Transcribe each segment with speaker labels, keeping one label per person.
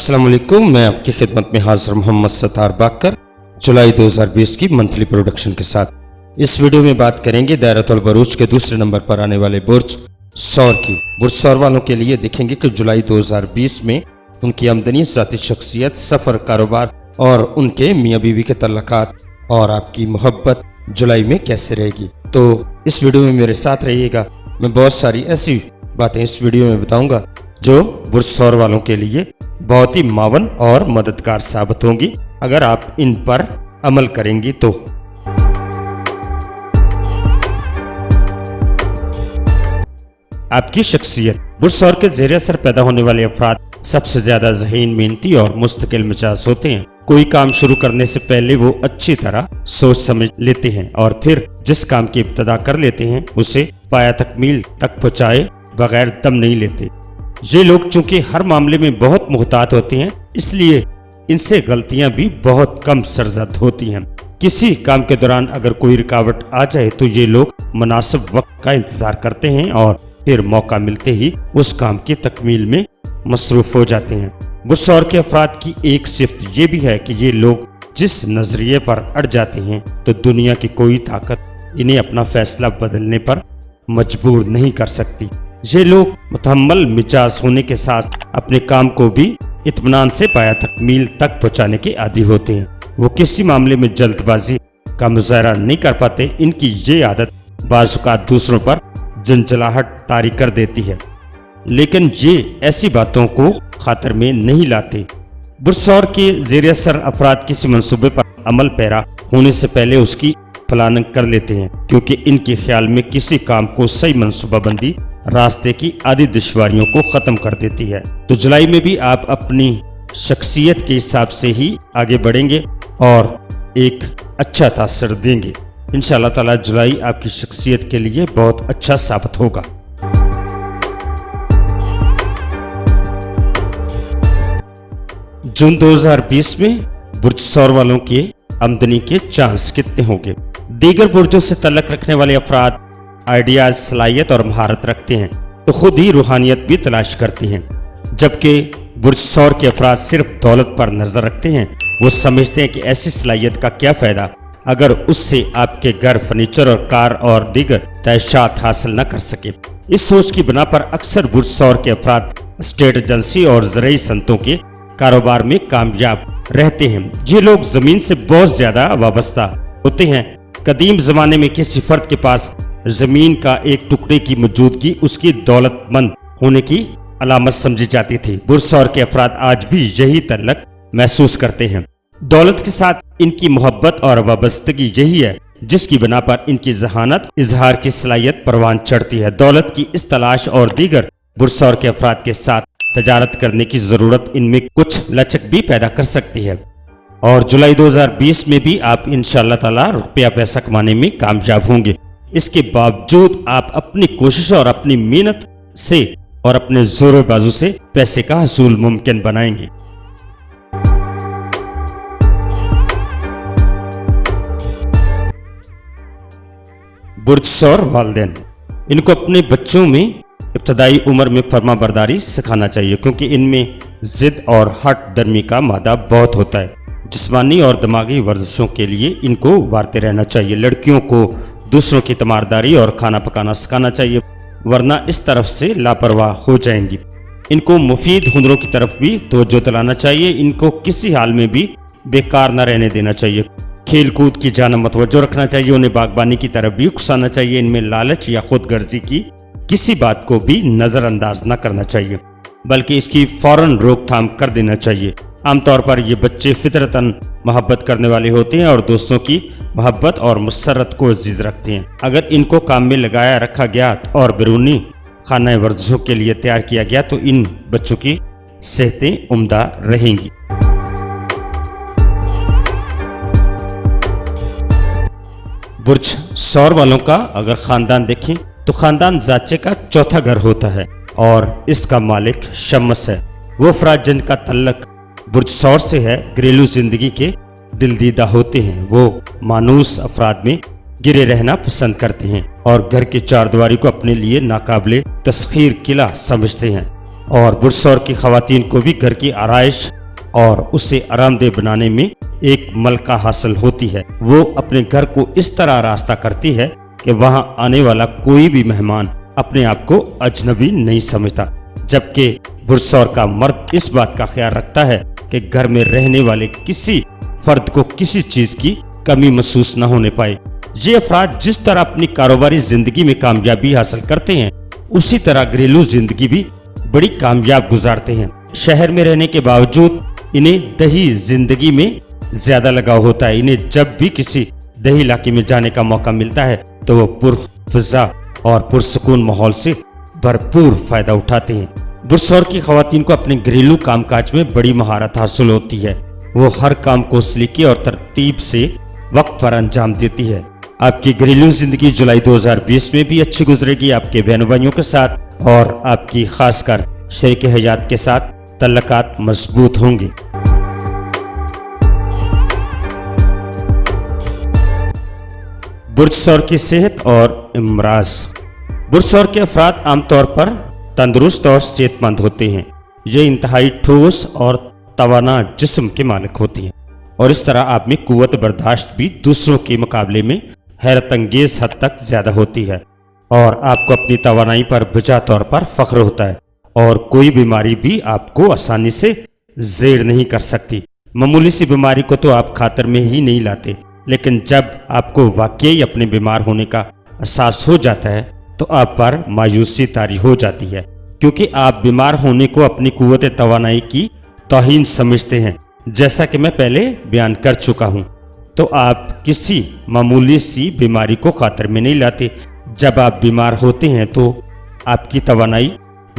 Speaker 1: अस्सलाम वालेकुम, मैं आपकी खिदमत में हाजिर मोहम्मद सत्तार बाकर जुलाई 2020 की मंथली प्रोडक्शन के साथ। इस वीडियो में बात करेंगे दायरतुल बरूज के दूसरे नंबर पर आने वाले बुर्ज सौर की। बुर्ज सौर वालों के लिए देखेंगे कि जुलाई 2020 में उनकी आमदनी, ज़ाती शख्सियत, सफ़र, कारोबार और उनके मियाँ बीवी के तल्लुकात और आपकी मोहब्बत जुलाई में कैसे रहेगी। तो इस वीडियो में मेरे साथ रहिएगा। मैं बहुत सारी ऐसी बातें इस वीडियो में बताऊंगा जो बुर्ज सौर वालों के लिए बहुत ही मावन और मददगार साबित होंगी अगर आप इन पर अमल करेंगी तो। आपकी शख्सियत। बुर्ज सौर के ज़ेर असर पैदा होने वाले अफराद सबसे ज्यादा ज़हीन, मेहनती और मुस्तकिल मिजाज होते हैं। कोई काम शुरू करने से पहले वो अच्छी तरह सोच समझ लेते हैं और फिर जिस काम की इब्तिदा कर लेते हैं उसे पाया तकमील तक पहुँचाए बगैर दम नहीं लेते। ये लोग चूंकि हर मामले में बहुत मुहतात होते हैं, इसलिए इनसे गलतियां भी बहुत कम सरजद होती हैं। किसी काम के दौरान अगर कोई रुकावट आ जाए तो ये लोग मुनासिब वक्त का इंतजार करते हैं और फिर मौका मिलते ही उस काम की तकमील में मसरूफ हो जाते हैं। बुर्ज सौर के अफराद की एक सिफ्त ये भी है कि ये लोग जिस नजरिए पर अड़ जाते हैं तो दुनिया की कोई ताकत इन्हें अपना फैसला बदलने पर मजबूर नहीं कर सकती। ये लोग मुतहम्मल मिजाज होने के साथ अपने काम को भी इत्मीनान से पाया तकमील तक पहुँचाने के आदी होते हैं। वो किसी मामले में जल्दबाजी का मुजाहरा नहीं कर पाते। इनकी ये आदत बाज़ औक़ात दूसरों पर जंजलाहट तारी कर देती है, लेकिन ये ऐसी बातों को खातर में नहीं लाते। बुर्ज सौर के ज़ेर असर अफराद किसी मंसूबे पर अमल पैरा होने से पहले उसकी प्लानिंग कर लेते हैं, क्योंकि इनके ख्याल में किसी काम को सही मनसूबाबंदी रास्ते की आदि दुश्वारियों को ख़त्म कर देती है। तो जुलाई में भी आप अपनी शख्सियत के हिसाब से ही आगे बढ़ेंगे और एक अच्छा तासर देंगे। इंशाअल्लाह ताला जुलाई आपकी शख्सियत के लिए बहुत अच्छा साबित होगा। जून 2020 में बुर्ज सौर वालों के आमदनी के चांस कितने होंगे। दीगर बुर्जों से तल्लुक़ रखने वाले अफराद आइडियाज, सलाहियत और महारत रखते हैं तो खुद ही रूहानियत भी तलाश करते हैं, जबकि बुर्ज सौर के अफराद सिर्फ दौलत पर नजर रखते हैं। वो समझते हैं कि ऐसी सलाहियत का क्या फ़ायदा अगर उससे आपके घर, फर्नीचर और कार और दीगर तैशात हासिल न कर सके। इस सोच की बिना पर अक्सर बुर्ज सौर के अफराद स्टेट एजेंसी और ज़रूरी सनतों के कारोबार में कामयाब रहते हैं। ये लोग ज़मीन से बहुत ज़्यादा वाबस्ता होते हैं। कदीम ज़माने में किसी फ़र्द के पास ज़मीन का एक टुकड़े की मौजूदगी उसकी दौलतमंद होने की अलामत समझी जाती थी। बुर्ज सौर के अफराद आज भी यही तल्लुक़ महसूस करते हैं। दौलत के साथ इनकी मोहब्बत और वाबस्तगी यही है जिसकी बिना पर इनकी ज़हानत, इजहार की सलाहियत परवान चढ़ती है। दौलत की इस तलाश और दीगर बुर्ज सौर के अफराद के साथ तजारत करने की ज़रूरत इनमें कुछ लचक भी पैदा कर सकती है और जुलाई 2020 में भी आप इंशाअल्लाह ताला रुपया पैसा कमाने में कामयाब होंगे। इसके बावजूद आप अपनी कोशिश और अपनी मेहनत से और अपने जोर बाजू से पैसे का हसूल मुमकिन बनाएंगे। बुर्ज सौर वालिदैन। इनको अपने बच्चों में इब्तदाई उम्र में फर्मा बरदारी सिखाना चाहिए, क्योंकि इनमें जिद और हट दर्मी का मादा बहुत होता है। जिस्मानी और दिमागी वर्जिशों के लिए इनको वारते रहना चाहिए। लड़कियों को दूसरों की तमारदारी और खाना पकाना सिखाना चाहिए, वरना इस तरफ से लापरवाह हो जाएंगी। इनको मुफीद हुनरों की तरफ भी तवज्जो दिलाना चाहिए। इनको किसी हाल में भी बेकार न रहने देना चाहिए। खेल कूद की जानब मतवज्जो रखना चाहिए। उन्हें बागबानी की तरफ भी उकसाना चाहिए। इनमें लालच या खुद गर्जी की किसी बात को भी नज़रअंदाज न करना चाहिए, बल्कि इसकी फौरन रोकथाम कर देना चाहिए। आमतौर पर ये बच्चे फितरतन मोहब्बत करने वाले होते हैं और दोस्तों की मोहब्बत और मुसरत को अजीज रखते हैं। अगर इनको काम में लगाया रखा गया और बैरूनी खाना वर्जिशों के लिए तैयार किया गया तो इन बच्चों की सेहतें उम्दा रहेंगी। बुर्ज सौर वालों का अगर खानदान देखें तो खानदान ज़ाचे का चौथा घर होता है और इसका मालिक शम्स है। वो अफराद जिनका तल्लुक़ बुर्ज सौर से है घरेलू जिंदगी के दिलदीदा होते हैं। वो मानूस अफराद में गिरे रहना पसंद करते हैं और घर की चारदीवारी को अपने लिए नाकाबिले तस्खीर किला समझते हैं। اور برسور کی خواتین کو بھی گھر کی آرائش اور اسے آرام دہ بنانے میں ایک ملکہ حاصل ہوتی ہے۔ وہ اپنے گھر کو اس طرح راستہ کرتی ہے کہ وہاں آنے والا کوئی بھی مہمان اپنے آپ کو اجنبی نہیں سمجھتا، جبکہ برسور کا مرد اس بات کا خیال رکھتا ہے کہ گھر میں رہنے والے کسی فرد کو کسی چیز کی کمی محسوس نہ ہونے پائے۔ یہ افراد جس طرح اپنی کاروباری زندگی میں کامیابی حاصل کرتے ہیں، اسی طرح گھریلو زندگی بھی بڑی کامیاب گزارتے ہیں۔ شہر میں رہنے کے باوجود انہیں دیہی زندگی میں زیادہ لگاؤ ہوتا ہے۔ انہیں جب بھی کسی دیہی علاقے میں جانے کا موقع ملتا ہے تو وہ پرفضا اور پرسکون ماحول سے بھرپور فائدہ اٹھاتے ہیں۔ برسور کی خواتین کو اپنے گھریلو کام کاج میں بڑی مہارت حاصل ہوتی ہے۔ وہ ہر کام کو سلیقے اور ترتیب سے وقت پر انجام دیتی ہے۔ آپ کی گھریلو زندگی جولائی 2020 میں بھی اچھی گزرے گی۔ آپ کے بہنوں بھائیوں کے ساتھ اور آپ کی خاص کر شریک حیات کے ساتھ تعلقات مضبوط ہوں گے۔ برسور کی صحت اور امراض۔ برسور کے افراد عام طور پر تندرست اور صحت مند ہوتے ہیں۔ یہ انتہائی ٹھوس اور توانا جسم کے مالک ہوتی ہیں، اور اس طرح آپ میں قوت برداشت بھی دوسروں کے مقابلے میں حیرت انگیز حد تک زیادہ ہوتی ہے، اور آپ کو اپنی توانائی پر بجا طور پر فخر ہوتا ہے، اور کوئی بیماری بھی آپ کو آسانی سے زیر نہیں کر سکتی۔ معمولی سی بیماری کو تو آپ خاطر میں ہی نہیں لاتے، لیکن جب آپ کو واقعی اپنے بیمار ہونے کا احساس ہو جاتا ہے تو آپ پر مایوسی طاری ہو جاتی ہے، کیونکہ آپ بیمار ہونے کو اپنی قوت توانائی کی توہین سمجھتے ہیں۔ جیسا کہ میں پہلے بیان کر چکا ہوں، تو آپ کسی معمولی سی بیماری کو خاطر میں نہیں لاتے۔ جب آپ بیمار ہوتے ہیں تو آپ کی توانائی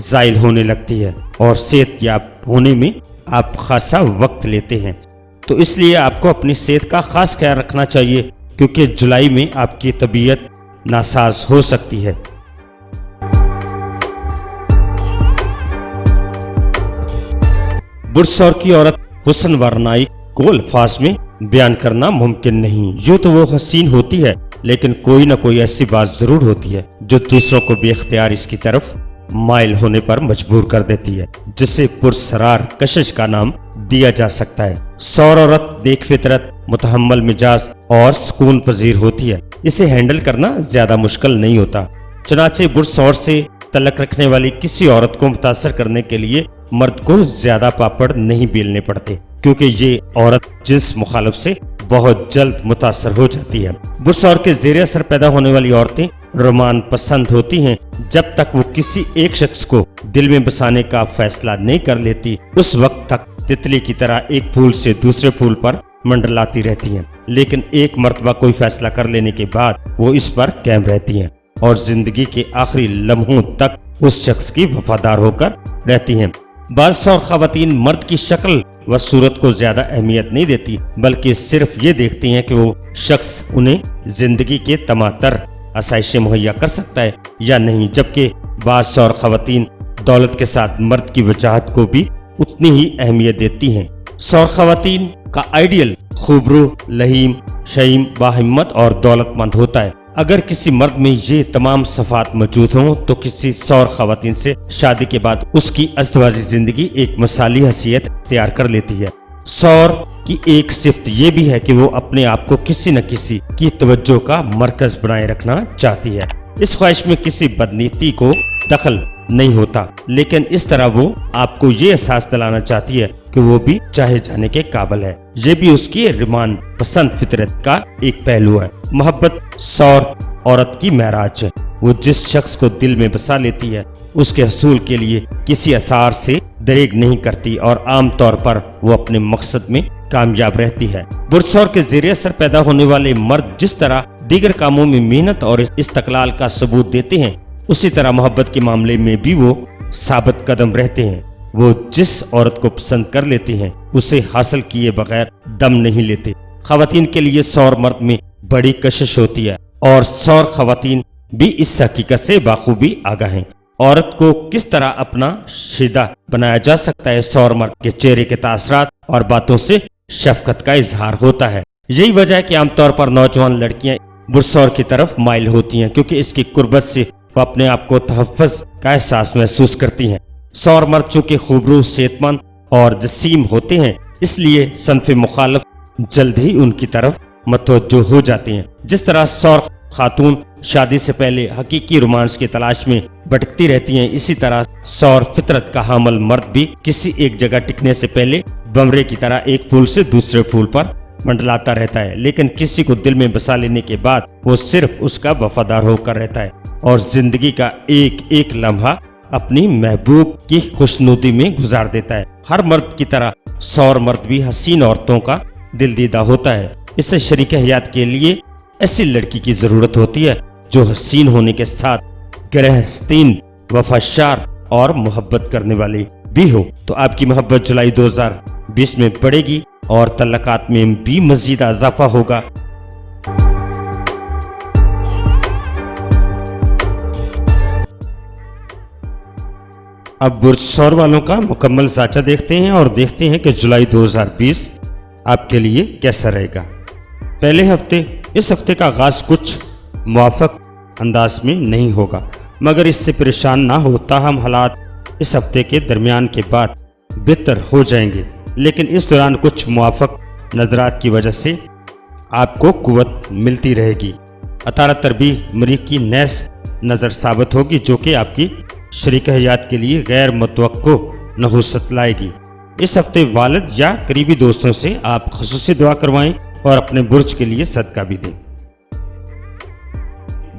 Speaker 1: زائل ہونے لگتی ہے اور صحت یاب ہونے میں آپ خاصا وقت لیتے ہیں۔ تو اس لیے آپ کو اپنی صحت کا خاص خیال رکھنا چاہیے، کیونکہ جولائی میں آپ کی طبیعت ناساز ہو سکتی ہے۔ برسور کی عورت حسن ورنائی کو الفاظ میں بیان کرنا ممکن نہیں۔ یوں تو وہ حسین ہوتی ہے، لیکن کوئی نہ کوئی ایسی بات ضرور ہوتی ہے جو دوسروں کو بے اختیار اس کی طرف مائل ہونے پر مجبور کر دیتی ہے، جسے پرسرار کشش کا نام دیا جا سکتا ہے۔ سور عورت نیک فطرت، متحمل مزاج اور سکون پذیر ہوتی ہے۔ اسے ہینڈل کرنا زیادہ مشکل نہیں ہوتا۔ چنانچہ برسور سے تعلق رکھنے والی کسی عورت کو متاثر کرنے کے لیے مرد کو زیادہ پاپڑ نہیں بیلنے پڑتے، کیونکہ یہ عورت جنس مخالف سے بہت جلد متاثر ہو جاتی ہے۔ برسور کے زیر اثر پیدا ہونے والی عورتیں رومان پسند ہوتی ہیں۔ جب تک وہ کسی ایک شخص کو دل میں بسانے کا فیصلہ نہیں کر لیتی، اس وقت تک تتلی کی طرح ایک پھول سے دوسرے پھول پر منڈلاتی رہتی ہیں، لیکن ایک مرتبہ کوئی فیصلہ کر لینے کے بعد وہ اس پر قائم رہتی ہیں اور زندگی کے آخری لمحوں تک اس شخص کی وفادار ہو کر رہتی ہیں۔ بعض سور خواتین مرد کی شکل و صورت کو زیادہ اہمیت نہیں دیتی، بلکہ صرف یہ دیکھتی ہیں کہ وہ شخص انہیں زندگی کے تمام تر آسائشیں مہیا کر سکتا ہے یا نہیں، جبکہ بعض سور خواتین دولت کے ساتھ مرد کی وجاہت کو بھی اتنی ہی اہمیت دیتی ہیں۔ سور خواتین کا آئیڈیل خوبرو، لہیم، شہیم، باہمت اور دولت مند ہوتا ہے۔ اگر کسی مرد میں یہ تمام صفات موجود ہوں تو کسی سور خواتین سے شادی کے بعد اس کی ازدواجی زندگی ایک مثالی حیثیت اختیار کر لیتی ہے۔ سور کی ایک صفت یہ بھی ہے کہ وہ اپنے آپ کو کسی نہ کسی کی توجہ کا مرکز بنائے رکھنا چاہتی ہے۔ اس خواہش میں کسی بدنیتی کو دخل نہیں ہوتا، لیکن اس طرح وہ آپ کو یہ احساس دلانا چاہتی ہے کہ وہ بھی چاہے جانے کے قابل ہے۔ یہ بھی اس کی رمان پسند فطرت کا ایک پہلو ہے۔ محبت سور عورت کی معراج ہے۔ وہ جس شخص کو دل میں بسا لیتی ہے اس کے حصول کے لیے کسی آثار سے دریغ نہیں کرتی، اور عام طور پر وہ اپنے مقصد میں کامیاب رہتی ہے۔ برسور کے زیر اثر پیدا ہونے والے مرد جس طرح دیگر کاموں میں محنت اور استقلال کا ثبوت دیتے ہیں، اسی طرح محبت کے معاملے میں بھی وہ ثابت قدم رہتے ہیں۔ وہ جس عورت کو پسند کر لیتے ہیں اسے حاصل کیے بغیر دم نہیں لیتے۔ خواتین کے لیے سور مرد میں بڑی کشش ہوتی ہے، اور سور خواتین بھی اس حقیقت سے بخوبی آگاہ ہیں۔ عورت کو کس طرح اپنا شیدہ بنایا جا سکتا ہے، سور مرد کے چہرے کے تاثرات اور باتوں سے شفقت کا اظہار ہوتا ہے۔ یہی وجہ ہے کہ عام طور پر نوجوان لڑکیاں برسور کی طرف مائل ہوتی ہیں، کیونکہ اس کی قربت سے وہ اپنے آپ کو تحفظ کا احساس محسوس کرتی ہیں۔ सौर मर्द चूंकि खूबरू, सेहतमंद और जसीम होते हैं, इसलिए सनफ मुखालफ जल्द ही उनकी तरफ मतवज्जो हो जाते हैं। जिस तरह सौर खातून शादी से पहले हकीकी रोमांस की तलाश में भटकती रहती हैं, इसी तरह सौर फितरत का हामल मर्द भी किसी एक जगह टिकने से पहले बमरे की तरह एक फूल से दूसरे फूल पर मंडलाता रहता है, लेकिन किसी को दिल में बसा लेने के बाद वो सिर्फ उसका वफादार होकर रहता है और जिंदगी का एक एक लम्हा अपनी महबूब की खुशनुदी में गुजार देता है। हर मर्द की तरह सौर मर्द भी हसीन औरतों का दिल दीदा होता है। इससे शरीक हयात के लिए ऐसी लड़की की जरूरत होती है जो हसीन होने के साथ गृहस्थीन, वफादार और मोहब्बत करने वाली भी हो। तो आपकी मोहब्बत जुलाई 2020 में बढ़ेगी और तल्लकात में भी मजीद इजाफा होगा। अब बुर्ज सौर वालों का मुकम्मल साचा देखते हैं और देखते हैं कि जुलाई 2020 आपके लिए कैसा रहेगा। पहले हफ्ते, इस हफ्ते का आगाज कुछ मुआफक अंदाज में नहीं होगा, मगर इससे परेशान ना हो। ताहम हालात इस हफ्ते के दरमियान के बाद बेहतर हो जाएंगे, लेकिन इस दौरान कुछ मुआफक नजरात की वजह से आपको कुव्वत मिलती रहेगी। अतारा तरबी मरीख की नैस नज़र साबित होगी, जो कि आपकी शरीक हयात के लिए गैर मुतवक्को नहुसत लाएगी। इस हफ्ते वालिद या करीबी दोस्तों से आप खुसूसी दुआ करवाएं और अपने बुर्ज के लिए सदका भी दें।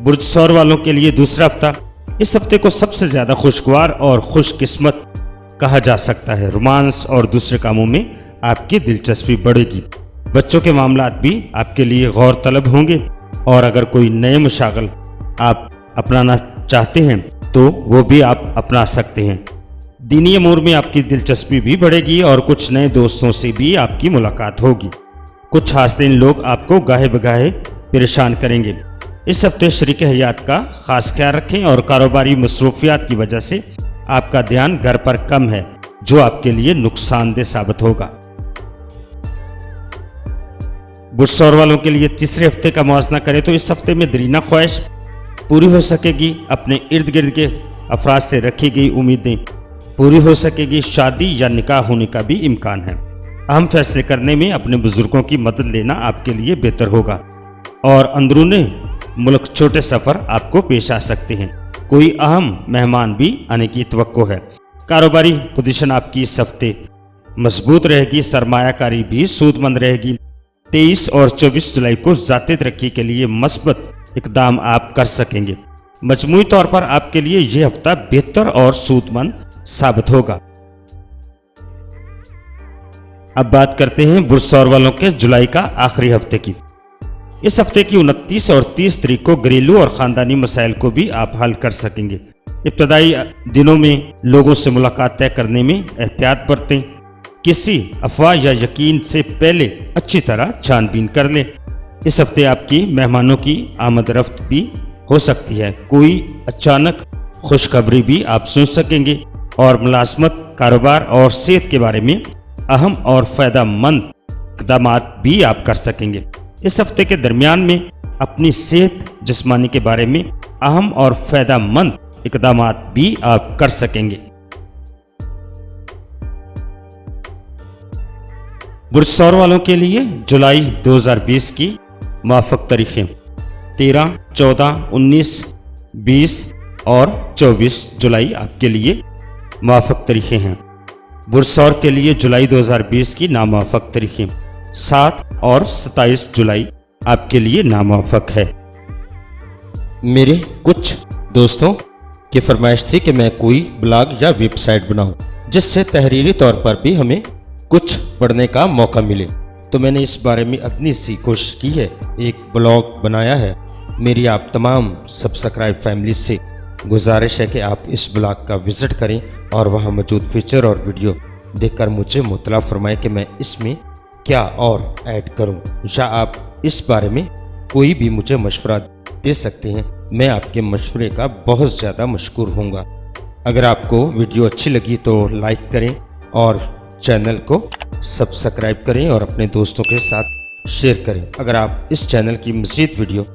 Speaker 1: बुर्ज सौर वालों के लिए दूसरा हफ्ता, इस हफ्ते को सबसे ज्यादा खुशगवार और खुशकिस्मत कहा जा सकता है। रोमांस और दूसरे कामों में आपकी दिलचस्पी बढ़ेगी। बच्चों के मामलात भी आपके लिए गौर तलब होंगे और अगर कोई नए मशागल आप अपनाना चाहते हैं तो वो भी आप अपना सकते हैं। दीनी अमूर में आपकी दिलचस्पी भी बढ़ेगी और कुछ नए दोस्तों से भी आपकी मुलाकात होगी। कुछ हास्तिन लोग आपको गाहे बगाहे परेशान करेंगे। इस हफ्ते शरीक हयात का खास ख्याल रखें और कारोबारी मसरूफियात की वजह से आपका ध्यान घर पर कम है, जो आपके लिए नुकसानदेह साबित होगा। बुर्ज सौर वालों के लिए तीसरे हफ्ते का मुआवजा करें तो इस हफ्ते में दरीना ख्वाहिश पूरी हो सकेगी। अपने इर्द गिर्द के अफराद से रखी गई उम्मीदें पूरी हो सकेगी। शादी या निकाह होने का भी इम्कान है। अहम फैसले करने में अपने बुजुर्गों की मदद लेना आपके लिए बेहतर होगा और अंदरूनी मुल्क छोटे सफ़र आपको पेश आ सकते हैं। कोई अहम मेहमान भी आने की तवक्को है। कारोबारी पोजीशन आपकी इस हफ्ते मजबूत रहेगी। सरमायाकारी भी सूदमंद रहेगी। 23 और 24 जुलाई को ज़ाती तरक्की के लिए मस्बत इकदाम आप कर सकेंगे। मजमूई तौर पर आपके लिए यह हफ्ता बेहतर और सूदमंद साबित होगा। अब बात करते हैं बुर्ज सौर वालों के जुलाई का आखिरी हफ्ते की। इस हफ्ते की 29 और 30 तारीख को घरेलू और ख़ानदानी मसाइल को भी आप हल कर सकेंगे। इब्तदाई दिनों में लोगों से मुलाकात तय करने में एहतियात बरतें। किसी अफवाह या यकीन से पहले अच्छी तरह छानबीन कर लें। इस हफ्ते आपकी मेहमानों की आमद रफ्त भी हो सकती है। कोई अचानक खुशखबरी भी आप सुन सकेंगे और मुलाजमत, कारोबार और सेहत के बारे में अहम और फ़ायदेमंद इक़दाम भी आप कर सकेंगे। इस हफ्ते के दरमियान में अपनी सेहत, जिस्मानी के बारे में अहम और फ़ायदेमंद इक़दाम भी आप कर सकेंगे। बुर्ज सौर वालों के लिए जुलाई 2020 की मुआफ़क़ तारीखें 13, 14, 19, 20 और 24 जुलाई आपके लिए मुआफ़क़ तारीखें हैं। बुर्ज सौर के लिए जुलाई 2020 की नामुआफ़क़ तारीखें 7 और 27 जुलाई आपके लिए नामुआफ़क़ है। मेरे कुछ दोस्तों की फरमाइश थी कि मैं कोई ब्लॉग या वेबसाइट बनाऊं जिससे तहरीरी तौर पर भी हमें कुछ पढ़ने का मौका मिले, तो मैंने इस बारे में अपनी सी कोशिश की है, एक ब्लॉग बनाया है। मेरी आप तमाम सब्सक्राइब फैमिली से गुजारिश है कि आप इस ब्लॉग का विज़िट करें और वहां मौजूद फीचर और वीडियो देखकर मुझे मुतला फरमाएं कि मैं इसमें क्या और ऐड करूं, या आप इस बारे में कोई भी मुझे मशवरा दे सकते हैं। मैं आपके मशवरे का बहुत ज़्यादा मशकूर होऊंगा। अगर आपको वीडियो अच्छी लगी तो लाइक करें और चैनल को सब्सक्राइब करें और अपने दोस्तों के साथ शेयर करें। अगर आप इस चैनल की मज़ीद वीडियो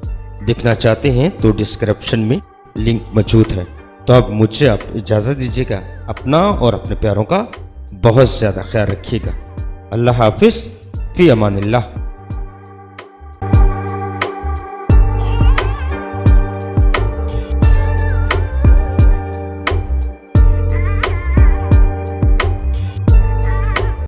Speaker 1: देखना चाहते हैं तो डिस्क्रिप्शन में लिंक मौजूद है। तो अब मुझे आप इजाज़त दीजिएगा। اپنا اور اپنے پیاروں کا بہت زیادہ خیال رکھیے گا۔ اللہ حافظ، فی امان اللہ۔